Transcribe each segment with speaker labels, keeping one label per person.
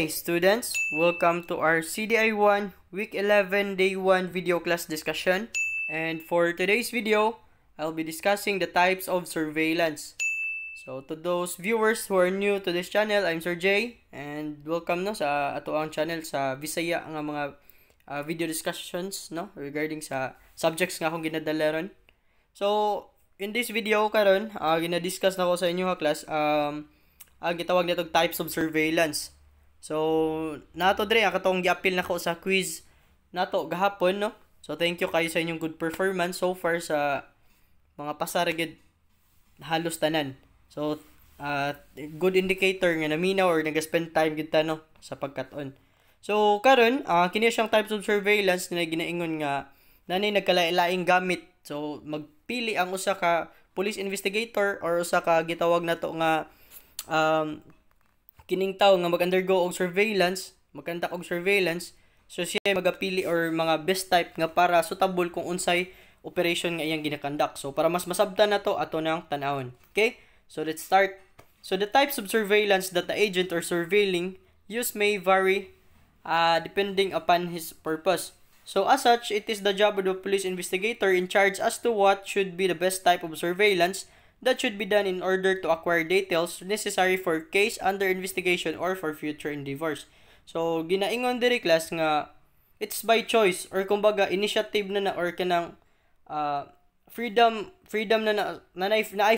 Speaker 1: Hey students, welcome to our CDI1 Week 11 Day 1 video class discussion. And for today's video, I'll be discussing the types of surveillance. So to those viewers who are new to this channel, I'm Sir Jay and welcome no sa ato ang channel sa Bisaya nga mga video discussions no regarding sa subjects nga akong ginadala ron. So in this video karon, gina-discuss na ko sa inyo ha class ang gitawag nitong types of surveillance. So, nato dire ang katong gi-appeal nako sa quiz nato gahapon no. So, thank you kayo sa inyong good performance so far sa mga pasaragid halos tanan. So, good indicator nga naminaw or nag-spend time gid ta no sa pagkat-on. So, karon kini siyang types of surveillance na ginaingon nga nanay nagkalain-laing gamit. So, magpili ang usa ka police investigator or usa ka gitawag nato nga kining tawo nga mag-undergo og surveillance, mag-conduct og surveillance, so siya magapili or mga best type nga para suitable kung unsay operation nga iyang gina-conduct. So para mas masabtan nato ato nang tan-awon. Okay? So let's start. So the types of surveillance that the agent or surveilling use may vary depending upon his purpose. So as such, it is the job of the police investigator in charge as to what should be the best type of surveillance that should be done in order to acquire details necessary for case under investigation or for future endeavors. So, ginaingon diri class nga it's by choice or kumbaga initiative na or kanang freedom na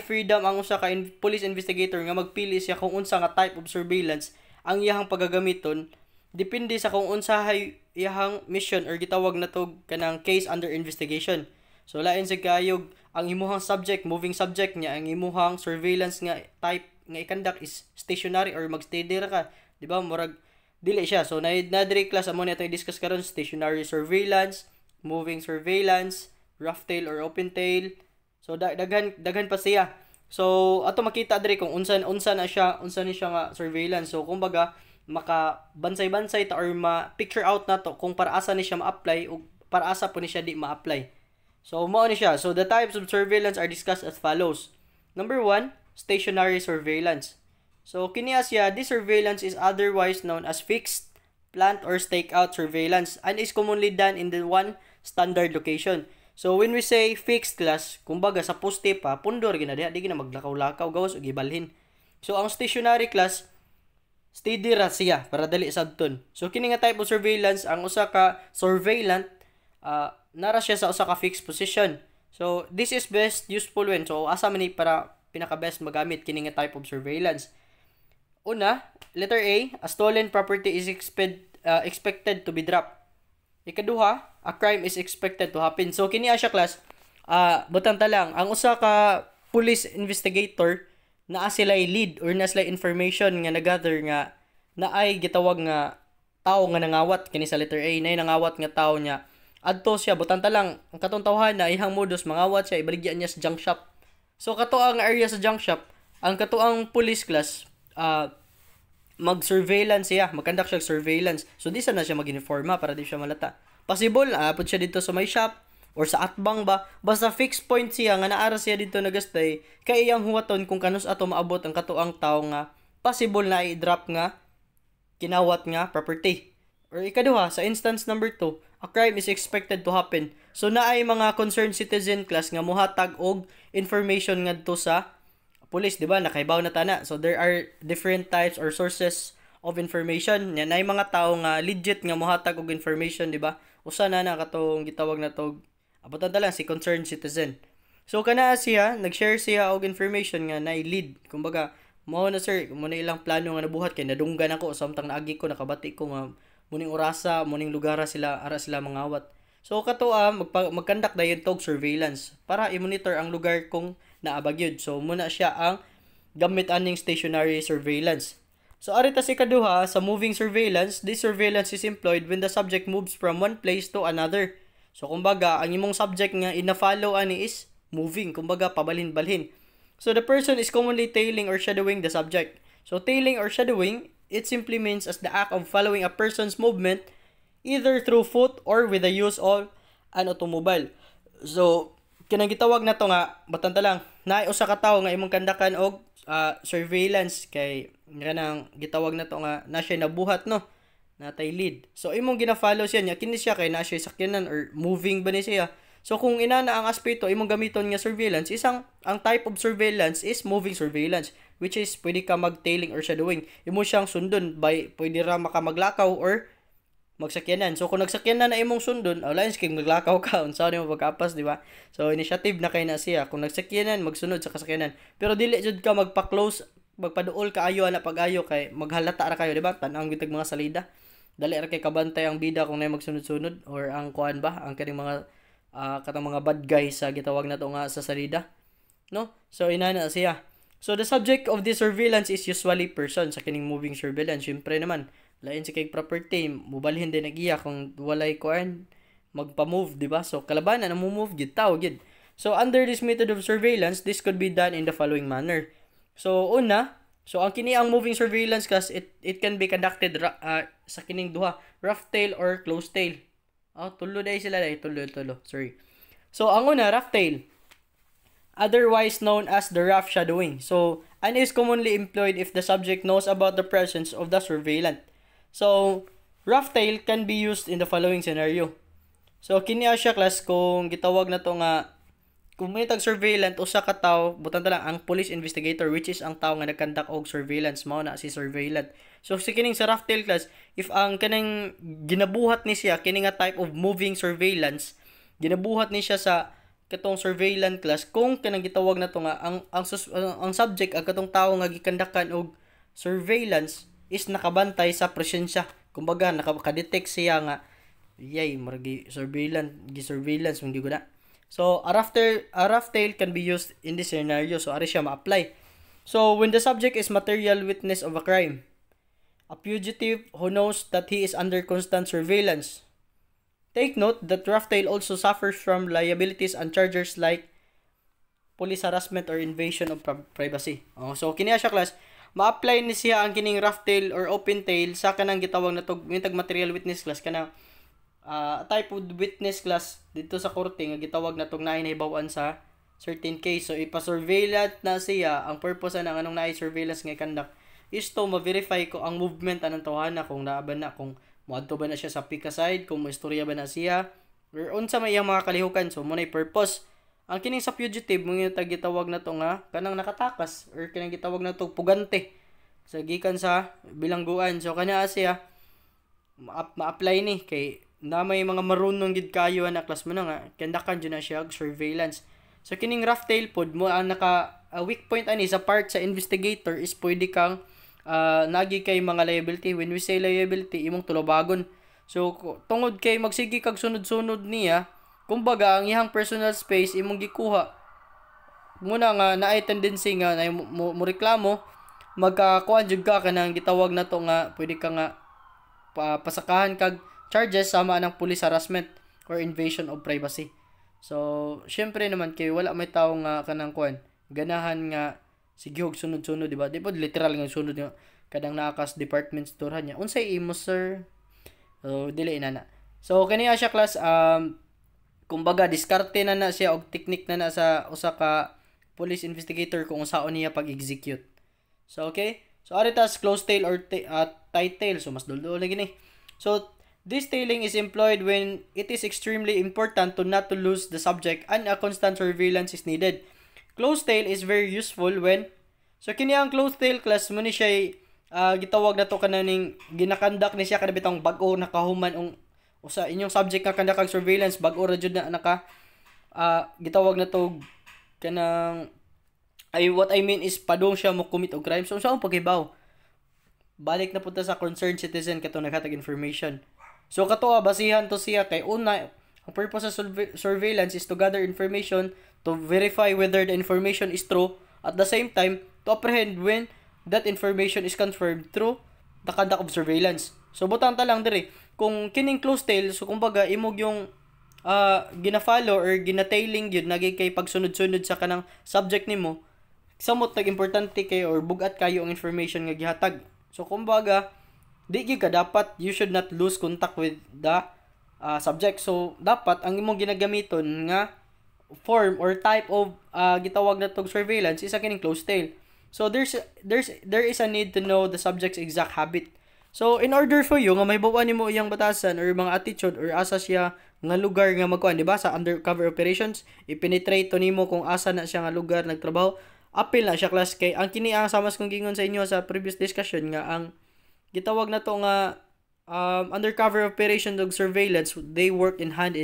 Speaker 1: freedom ang usa ka police investigator nga magpili siya kung unsa nga type of surveillance ang iyahang pagagamiton depende sa kung unsahay iyahang mission or gitawag na to kanang case under investigation. So lain sa kayog ang imuhang subject, moving subject niya, ang imuhang surveillance nga type nga i-conduct is stationary or mag-steady ra ka, di ba? Murag dili siya. So na diri class amo na itong discuss karon stationary surveillance, moving surveillance, rough tail or open tail. So daghan pa siya. So ato makita diri kung unsa ni siya nga surveillance. So kumbaga maka bansay-bansay ta or ma-picture out nato kung para asa ni siya ma-apply o para asa po ni siya di ma-apply. So, mao ni siya. So, the types of surveillance are discussed as follows. Number 1, stationary surveillance. So, kini siya, this surveillance is otherwise known as fixed, plant, or stakeout surveillance and is commonly done in the one standard location. So, when we say fixed class, kumbaga sa poste pa, pundor gina diha, di gina maglakaw-lakaw, gawas o gibalhin. So, ang stationary class, steady ra siya para dali sabton. So, kini nga type of surveillance, ang usa ka surveillant, nara siya sa usa ka fixed position. So this is best useful when asa man ni para pinaka best magamit kini nga type of surveillance. Una, letter A stolen property is expected to be dropped. Ikaduha, a crime is expected to happen. So kini siya class butang ta lang ang usa ka police investigator naa sila lead or naa sila information nga nagather nga naay gitawag nga tawo nga nangawat kini sa letter A nay nangawat nga tawo niya adto siya butang ta lang ang katong tawhan na ihang modus mangawat siya ibaligyan niya sa junk shop. So kato ang area sa junk shop ang katuang police class mag-surveillance siya, mag-conduct siya surveillance. So di sana siya mag-informa para di siya malata. Possible pud siya dito sa may shop or sa atbang ba basta fixed point siya nga naara siya dito nagastay kay iyang huwaton kung kanus ato maabot ang katuang tawo nga possible na i-drop nga kinawat nga property. Or ikaduha, sa instance number 2, a crime is expected to happen. So naay mga concerned citizen class nga mohatag og information ngadto sa police, di ba? Nakaibaw na tana. So there are different types or sources of information. Naay mga tawo nga legit nga mohatag og information, di ba? Usa na katong gitawag na to abutan ta lang si concerned citizen. So kana siya, nag-share siya og information nga naay lead. Kumbaga, mao na sir, mo na ilang plano nga nabuhat kay nadunggan ako samtang naagi ko nakabati ko nga muning orasa, muning lugara sila ara sila mangawat. So kato mag-conduct dayon tog surveillance para i-monitor ang lugar kung naabagyod. So muna siya ang gamit aning stationary surveillance. So arita si kaduha sa moving surveillance, this surveillance is employed when the subject moves from one place to another. So kumbaga ang imong subject nga ina-follow ani is moving, kumbaga pabalhin-balhin. So the person is commonly tailing or shadowing the subject. So tailing or shadowing, it simply means as the act of following a person's movement either through foot or with the use of an automobile. So kinang gitawag na to nga batanta lang naay usa ka tawo nga imong kandakan og surveillance kay kanang gitawag na to nga na siya nabuhat no, natay lead. So imong gina-follow siya niya kini siya kay na siya sakyanan or moving ba ni siya. So kung inana ang aspeto imong gamiton nga surveillance, ang type of surveillance is moving surveillance, which is pwede ka mag-tailing or shadowing. Imo siyang sundon by pwede ra maka maglakaw or magsakyanan. So kung nagsakyanan na imong sundon, lines kay maglakaw ka unsa ni mo pagkapas, di ba? So initiative na kay na siya kung nagsakyanan magsunod sa kasakyanan. Pero dili jud ka magpa-close, magpaduol ka ayo ana pag-ayo kay maghalata ra kayo, di ba? Tan-ang gitag mga salida. Dali ra kay kabantay ang bida kung nay magsunod-sunod or ang kuan ba, ang kaning mga katang mga bad guys sa gitawag na to nga sa salida. No? So inana siya. So the subject of this surveillance is usually person sa kining moving surveillance. Syempre naman, lain si kay property, mubalhin din nagiya kung walay kuan magpa-move, di ba? So kalabanan ang move gid tao gid. So under this method of surveillance, this could be done in the following manner. So una, so ang kini ang moving surveillance class, it can be conducted sa kining duha, rough tail or close tail. Tulo day sila day, tulo. Sorry. So ang una, rough tail, otherwise known as the rough shadowing. So, and is commonly employed if the subject knows about the presence of the surveillant. So, rough tail can be used in the following scenario. So, kini siya class kung gitawag na to nga kung may tag-surveillant usa ka tawo, butang ta lang ang police investigator, which is ang tawo nga nagkandak og surveillance, mao na si surveillant. So sa kining sa rough tail class, if ang kanang ginabuhat ni siya kini nga type of moving surveillance, ginabuhat ni siya sa katong surveillance class, kung kanang gitawag na to nga ang subject ang katong tawo nga gikandakan og surveillance is nakabantay sa presensya. Kumbaga nakadetect siya nga yay margi surveillance mong giguna. So a rough tail can be used in this scenario. So ari siya ma-apply. So when the subject is material witness of a crime, a fugitive who knows that he is under constant surveillance. Take note that rough tail also suffers from liabilities and charges like police harassment or invasion of privacy. So kini siya class, ma-apply ni siya ang kining rough tail or open tail sa kanang gitawag na tog material witness class kanang type of witness class dito sa korte nga gitawag na tong nahibawan sa certain case. So ipa-surveillant na siya, ang purpose na anong surveillance nga conduct is to ma-verify ko ang movement anang tawhana, kung naa ba na, kung moadto ba na siya sa pick side, kung may istorya ba na siya or unsa may iyang mga kalihukan. So mo nay purpose. Ang kining sa fugitive mo yung gitawag na to nga kanang nakatakas or kanang gitawag na to pugante sa gikan sa bilangguan. So kana siya ma-apply ni kay na may mga marunong gid kayo na class mo na nga kandakan jud na siya surveillance. So kining rough tail pod mo ang naka weak point ani sa part sa investigator is pwede kang nagi kay mga liability. When we say liability, imong tulobagon. So tungod kay magsigi kag sunod-sunod niya, kumbaga ang iyang personal space imong gikuha. Muna nga naay tendency nga na mo reklamo, magkakuan jud ka kanang gitawag na to nga pwede ka nga pasakahan kag charges sama ng police harassment or invasion of privacy. So, syempre naman kay wala may tawo nga kanang kuan, ganahan nga sige og sunod-sunod, di ba? Di ba literal nga sunod nga kadang naakas department store niya. Unsay imo sir? So, dili na. So, kaniya siya class kumbaga diskarte na siya og technique na sa usa ka police investigator kung unsaon niya pag-execute. So, okay? So, aritas close tail or tight tail. So, mas duldo lagi ni. So, this tailing is employed when it is extremely important to not to lose the subject and a constant surveillance is needed. Close tail is very useful when so kini ang close tail class mo ni siya gitawag na to kananing ginakandak ni siya kada bitong bag-o nakahuman usa inyong subject nga kandak kag surveillance bag-o ra jud na naka gitawag na to kanang what I mean is padung siya mo commit og crime. So unsa ang paghibaw? Balik na punta sa concerned citizen kato naghatag information. So kato basihan to siya kay una ang purpose sa surveillance is to gather information to verify whether the information is true, at the same time to apprehend when that information is confirmed through the conduct of surveillance. So butang ta lang diri kung kining close tail, so kumbaga imog yung gina-follow or gina-tailing yun nagay kay pagsunod-sunod sa kanang subject nimo, samot nag-importante kay or bugat kayo ang information nga gihatag. So kumbaga di gyud ka dapat, you should not lose contact with the subject. So dapat ang imong ginagamiton nga form or type of gitawag na tog surveillance isa kining close tail. So there is a need to know the subject's exact habit. So in order for you nga may bawa nimo iyang batasan or mga attitude or asa siya nga lugar nga magkuan, di ba, sa undercover operations, ipenetrate to nimo kung asa na siya nga lugar nagtrabaho. Apil na siya class kay ang kini ang samas kong gingon sa inyo sa previous discussion nga ang gitawag na to nga undercover operations ug surveillance, they work in hand.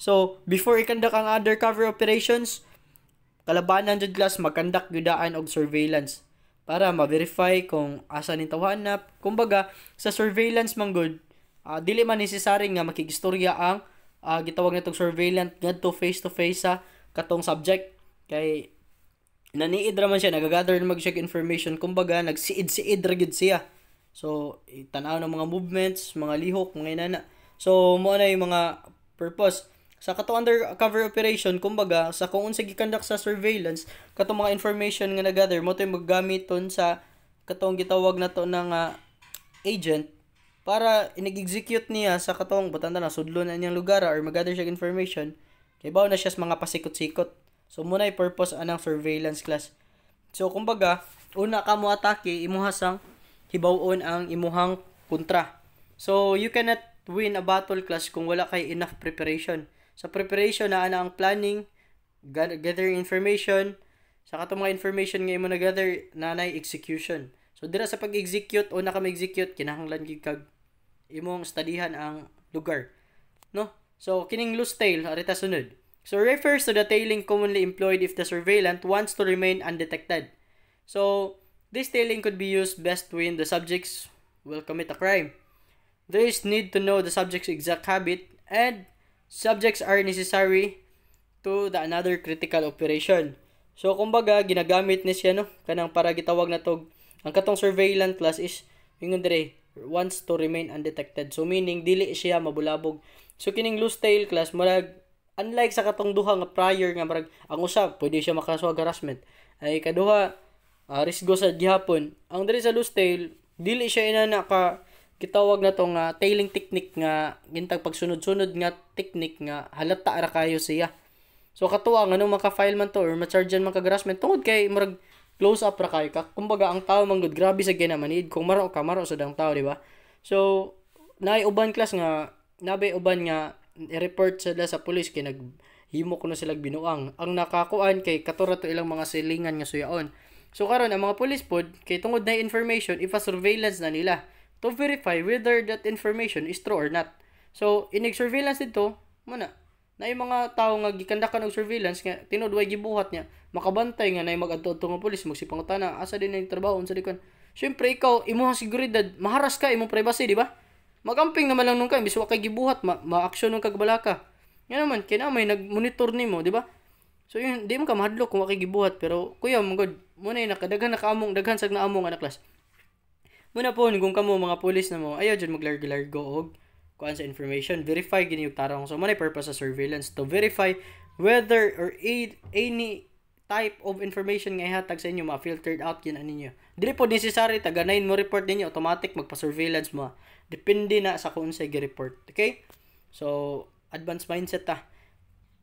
Speaker 1: So before ikandak ang undercover operations, kalabanan jud class magkandak gyudaan og surveillance para ma-verify kung asa ni tawhanap. Kumbaga sa surveillance man good, dili man necessary nga makigistorya ang gitawag natong surveillance ngadto face to face sa katong subject, kay naniid ra man siya, nagagather na mag-check information, kumbaga nagsiid-siid ra gid siya. So tanaw ng mga movements, mga lihok, mga inana. So mo na yung mga purpose sa katong undercover operation. Kumbaga sa kung unsa gikandak sa surveillance, katong mga information nga nagather mo to maggamiton sa katong gitawag nato ng agent para inag-execute niya sa katong butanda na sudlon na niyang lugar or magather siya information, kay bawo na siya sa mga pasikot-sikot. So muna yung purpose anang surveillance class. So kumbaga una ka mo atake, imuha sang hibawon ang imuhang kontra. So you cannot win a battle class kung wala kay enough preparation. Sa preparation na ang planning, gathering information, sa katong mga information nga imo na-gather, nanay execution. So dira sa pag-execute, una ka ma-execute, kinahanglan gyud kag imong studyhan ang lugar. No? So kining loose tail, arita sunod. So refers to the tailing commonly employed if the surveillant wants to remain undetected. So this tailing could be used best when the subjects will commit a crime. There is need to know the subject's exact habit, and subjects are necessary to the another critical operation. So kumbaga ginagamit ni siya, no, kanang para gitawag na tog ang katong surveillance class is ingon dire wants to remain undetected. So meaning dili siya mabulabog. So kining loose tail class murag unlike sa katong duha nga prior nga murag ang usa pwede siya makasuwag harassment, ay kaduha risgo sa gihapon. Ang diri sa loose tail dili siya inana ka gitawag na tong tailing technique nga gintag pagsunod-sunod nga technique nga halata ra kayo siya. So katuwa nga nung maka-file man to or ma-chargean man kag harassment tungod kay murag close up ra kayo ka. Kumbaga ang tao man gud grabe sa ginamanid kung maro ka maro sa dang tao, di ba? So naay uban class nga nabay uban nga i-report sila sa police kay naghimo ko na sila binuang. Ang nakakuan kay katura to ilang mga silingan nga suyaon. So karon ang mga police pod kay tungod na information ipa surveillance na nila to verify whether that information is true or not. So inig surveillance dito muna na yung mga tao nga gikandakan og surveillance nga tinud way gibuhat niya makabantay nga nay mag-adto nga pulis magsipangutana asa din ang trabaho unsa dikon. Syempre ikaw imong seguridad maharas ka imong privacy, di ba? Magamping naman lang nung ka imbis wa kay gibuhat ma-aksyon nung kagbalaka. Yan naman kinamay nag-monitor nimo, di ba? So yun di mo ka mahadlok kung wa kay gibuhat, pero kuya mangod muna nakadaghan nakaamong daghan sag naamong ana class. Muna po kung kamo mga pulis na mo ayaw dyan maglargo-largo og kuan sa information, verify gini yung tarong. So manay purpose sa surveillance to verify whether or any type of information nga ihatag sa inyo ma-filtered out yun ninyo. Dili po necessary taganayin mo report ninyo automatic magpa-surveillance mo. Depende na sa kung unsay gi-report. Okay? So advanced mindset ta.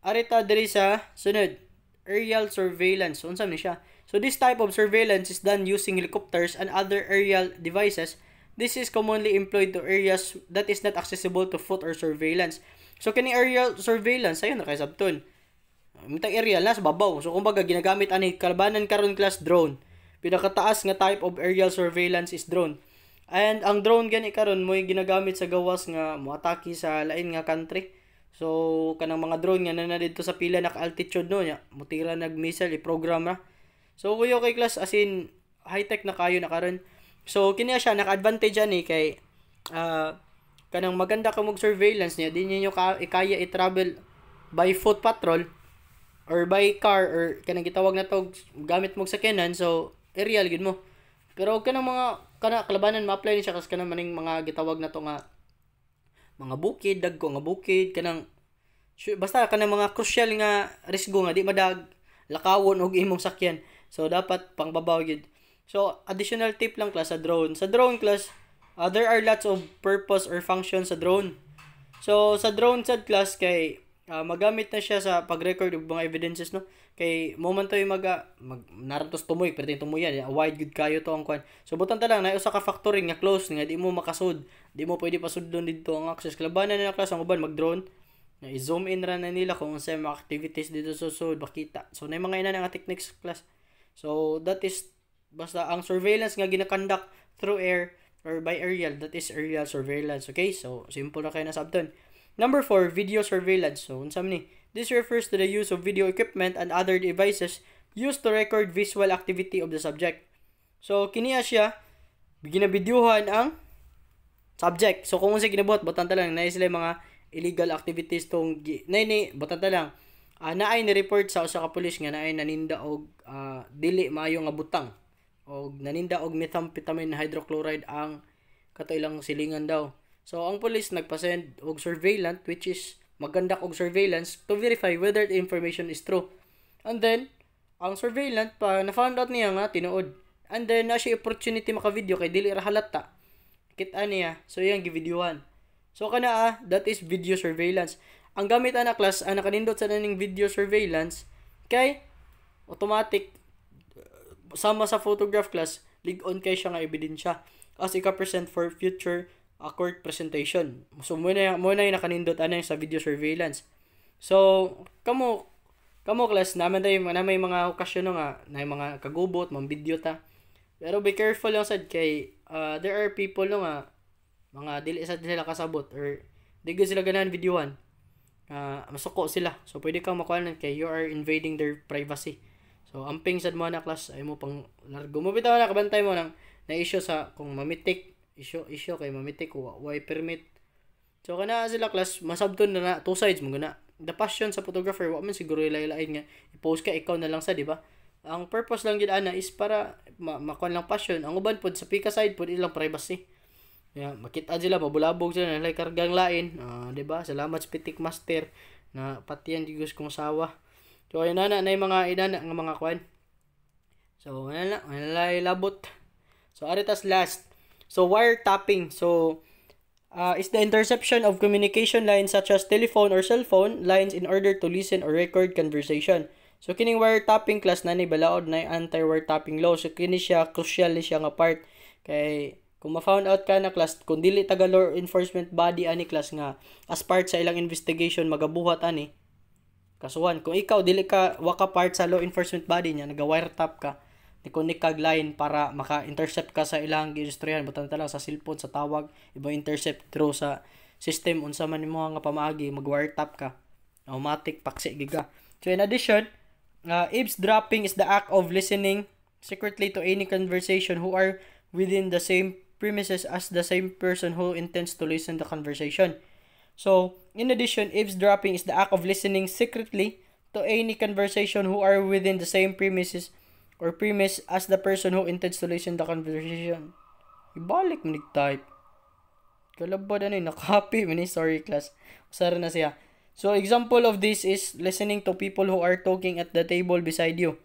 Speaker 1: Arita diri sa sunod, aerial surveillance. So unsa man siya? So this type of surveillance is done using helicopters and other aerial devices. This is commonly employed to areas that is not accessible to foot or surveillance. So kini aerial surveillance ayon na kay sabton. Mitag aerial na sa babaw. So kumbaga ginagamit ani kalabanan karon class drone. Pinakataas nga type of aerial surveillance is drone. And ang drone gani karon mo ginagamit sa gawas nga moatake sa lain nga country. So kanang mga drone nga na dito sa pila naka-altitude no nya, mutira nag-missile i-program ra. So kuyo kay class as in high-tech na kayo na karon. So kini siya naka-advantage ani kay kanang maganda ka mog surveillance niya, di niyo kaya i-travel by foot patrol or by car or kanang gitawag na to gamit mog sakyanan. So aerial gid mo. Pero kanang mga kalabanan ma-apply ni siya kas kanang maning mga gitawag na to nga mga bukid, dagko nga bukid, kanang basta kanang mga crucial nga risgo nga di madag lakawon og imong sakyan. So dapat pangbabaw gid. So additional tip lang class sa drone. Sa drone class, there are lots of purpose or functions sa drone. So sa drone sad class kay magamit na siya sa pag-record og mga evidences no. kay moment to yung mag narantos tumoy pero tumuyan wide good kayo to ang kwan. So butang ta lang na usa ka factory nga close nga di mo makasud, di mo pwede pasudlon didto ang access. Kalabanan na class ang uban mag-drone na i-zoom in ra na nila kung unsay mga activities dito sa sud makita. So na mga ina nga techniques class. So that is basta ang surveillance nga ginakandak through air or by aerial, that is aerial surveillance. Okay, so simple na kayo na sabton. Number 4, video surveillance. So unsa man ni? This refers to the use of video equipment and other devices used to record visual activity of the subject. So kiniya siya ginabidyuhan ang subject. So kung unsay ginabuhat butang ta lang na sila mga illegal activities tong nay butang ta lang naay ni report sa usa ka pulis nga naay naninda og dili maayo nga butang og naninda og methamphetamine hydrochloride ang kato ilang silingan daw. So ang pulis nagpa-send og surveillant which is magkandak og surveillance to verify whether the information is true. And then ang surveillant pa na found out niya nga tinuod. And then na siya opportunity maka-video kay dili ra halata. Kita niya. So yang givideohan. So kana that is video surveillance. Ang gamit ana class ana kanindot sa naning video surveillance kay automatic sama sa photograph class lig-on kay siya nga ebidensya as ika-present for future court presentation. So muna yung nakanindot ano yung sa video surveillance. So kamo class naman tayo na may mga okasyon nga na mga kagubot mga video ta. Pero be careful lang sad kay there are people nga mga dili sad sila kasabot or di gyud sila ganahan videohan. Masuko sila. So pwede kang makuhanan kay you are invading their privacy. So amping sad mo na class ay mo pang largo mo bitaw na kabantay mo nang na issue sa kung mamitik issue kay mamitik why permit. So kana sila class masabton na two sides mo gana. The passion sa photographer wa man siguro ilain nga i-post ka ikaw na lang sa di ba? Ang purpose lang gid ana is para makuan lang passion. Ang uban pod sa pika side pod ilang privacy. Yeah, makita sila mabulabog sila na like kargang lain, di ba? Salamat sa Pitik Master na patiyan digos kong sawa. So ayun na mga inana nga mga kuan. So wala labot. So aritas last. So wiretapping. So is the interception of communication lines such as telephone or cell phone lines in order to listen or record conversation. So kining wiretapping class na ni balaod na anti-wiretapping law. So kini siya crucial ni siya nga part kay kung ma-found out ka na class kung dili taga law enforcement body ani class nga as part sa ilang investigation magabuhat ani kasuhan. Kung ikaw dili ka waka part sa law enforcement body niya naga-wiretap ka ni-connect kag line para maka-intercept ka sa ilang gistoryahan butang ta lang sa cellphone sa tawag iba intercept through sa system unsa man nimo nga pamaagi mag-wiretap ka automatic paksi giga. So in addition eavesdropping is the act of listening secretly to any conversation who are within the same premises as the same person who intends to listen to the conversation. So, in addition, eavesdropping is the act of listening secretly to any conversation who are within the same premises or premise as the person who intends to listen to the conversation. Ibalik mo type. Kalabad nakapi man sorry class. Usara na siya. So, example of this is listening to people who are talking at the table beside you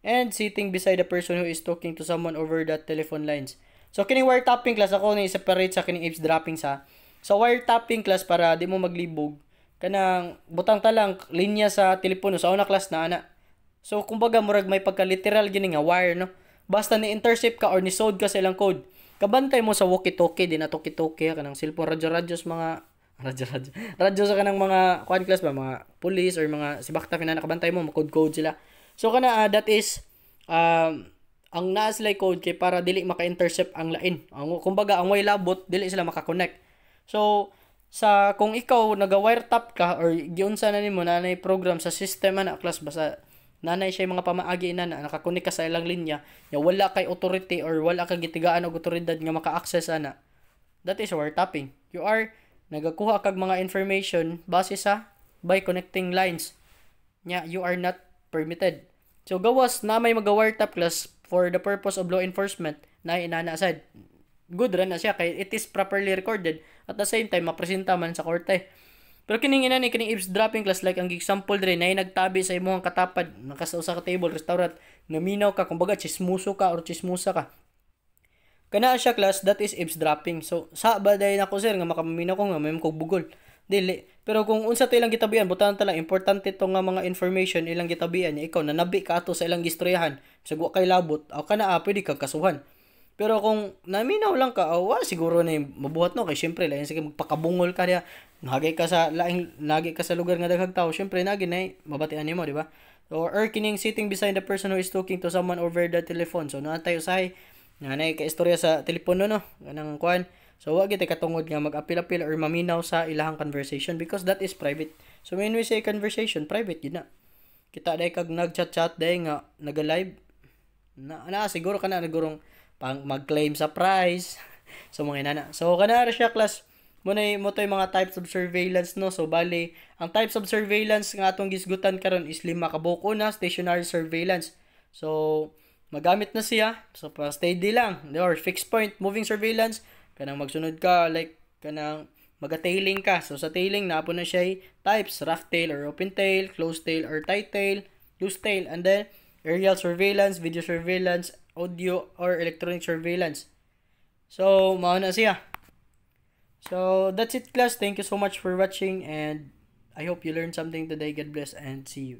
Speaker 1: and sitting beside the person who is talking to someone over the telephone lines. So kining wiretapping class ako ni separate sa kining eavesdropping sa. So wiretapping class para di mo maglibog kanang butang ta lang linya sa telepono sa una class na ana. So kumbaga murag may pagka literal gini nga wire no. Basta ni intercept ka or ni sod ka sa ilang code. Kabantay mo sa walkie-talkie din na talkie-talkie kanang cellphone radyo mga radyo sa kanang mga kuan class ba mga police or mga sibakta na kabantay mo makode-code sila. So kana that is ang naa sila code kay para dili maka-intercept ang lain. Kumbaga ang way labot dili sila maka-connect. So sa kung ikaw naga-wiretap ka or giunsa na nimo nanay program sa system ana class basta nanay siya mga pamaagi na naka-connect ka sa ilang linya, ya wala kay authority or wala kay gitigaan og otoridad nga maka-access ana. That is wiretapping. You are nagakuha kag mga information base sa by connecting lines. You are not permitted. So gawas na may maga-wiretap class for the purpose of law enforcement na inana sad good ra na siya kay it is properly recorded at the same time mapresenta man sa korte. Pero kining kining eavesdropping class like ang example dire na nagtabi sa imong katapad nakasausa ka table restaurant naminaw ka kumbaga chismoso ka or chismosa ka kana siya class that is eavesdropping. So sa baday nako sir nga makaminaw ko nga may kog bugol Dili. Pero kung unsa to ilang gitabian, butahan ta lang importante to nga mga information ilang gitabian niya, ikaw nanabi ka ato sa ilang gistoryahan. Bisag wa kay labot, aw kana pwede kang kasuhan. Pero kung naminaw lang ka, siguro na yung mabuhat no kay syempre lain sige magpakabungol ka niya. Nagay ka sa laing lagi ka sa lugar nga daghang tao, syempre nagi na mabatian nimo, di ba? Or kining sitting beside the person who is talking to someone over the telephone. So naantay usahay nanay ka istorya sa telepono no, kanang kuan. So wa gyud katungod nga mag-apil-apil or maminaw sa ilahang conversation because that is private. So when we say conversation, private yun na. Kita day kag nag-chat-chat day nga naga-live na siguro kana nagurong pang mag-claim sa price. So mga inana. So kana ra siya class mo to yung mga types of surveillance no. So bali ang types of surveillance nga atong gisgutan karon is 5 ka buko na stationary surveillance. So magamit na siya so pa steady lang or fixed point moving surveillance kanang magsunod ka like kanang maga-tailing ka. So sa tailing napo na siya types rough tail or open tail, closed tail or tight tail, loose tail, and then aerial surveillance, video surveillance, audio or electronic surveillance. So mao na siya. So that's it class. Thank you so much for watching and I hope you learned something today. God bless and see you.